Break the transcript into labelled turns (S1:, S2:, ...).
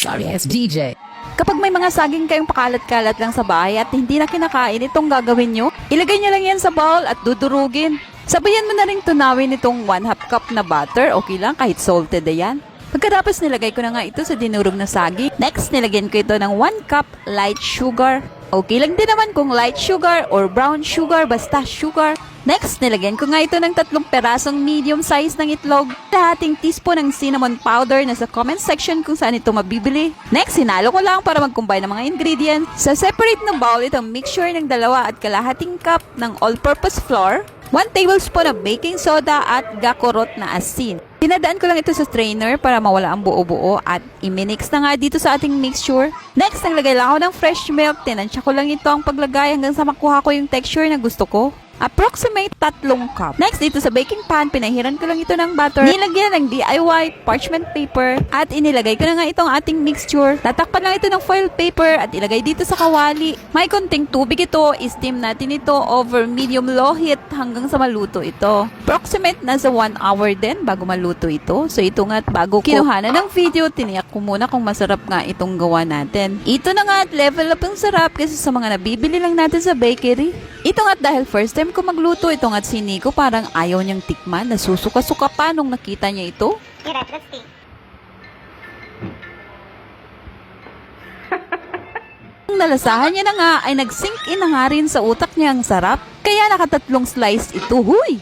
S1: Sorry, it's DJ.
S2: Kapag may mga saging kayong pakalat-kalat lang sa bahay at hindi na kinakain, itong gagawin nyo, ilagay nyo lang yan sa bowl at dudurugin. Sabayan mo na rin tunawin itong 1/2 cup na butter, okay lang kahit salted na yan. Pagkatapos nilagay ko na nga ito sa dinurog na saging. Next, nilagyan ko ito ng 1 cup light sugar. Okay lang din naman kung light sugar or brown sugar, basta sugar. Next, nilagyan ko nga ito ng 3 perasong medium size ng itlog. Lahating teaspoon ng cinnamon powder na sa comment section kung saan ito mabibili. Next, sinalo ko lang para mag-combine ng mga ingredients. Sa separate na bowl, itong mixture ng 2 cup ng all-purpose flour, 1 tablespoon ng baking soda at gakurot na asin. Dinadaan ko lang ito sa strainer para mawala ang buo-buo at i-mix na nga dito sa ating mixture. Next, naglagay lang ako ng fresh milk. Tinansya ko lang ito ang paglagay hanggang sa makuha ko yung texture na gusto ko. Approximate 3 cup. Next, dito sa baking pan, pinahiran ko lang ito ng butter. Nilagyan ng DIY parchment paper at inilagay ko na nga itong ating mixture. Tatakpan lang ito ng foil paper at ilagay dito sa kawali. May konting tubig ito. I-steam natin ito over medium-low heat hanggang sa maluto ito. Approximate nasa 1 hour din bago maluto ito. So ito nga at bago ko kinuhanan ng video, tiniyak ko muna kung masarap nga itong gawa natin. Ito na nga at level up yung sarap kasi sa mga nabibili lang natin sa bakery. Ito nga at dahil first time ko magluto, ito nga at si Nico parang ayaw niyang tikman. Nasusuka-suka pa nung nakita niya ito.
S3: Let's see.
S2: Nung nalasahan niya na nga ay nag-sink in na nga rin sa utak niya ang sarap. Kaya naka3 slice ito. Huy!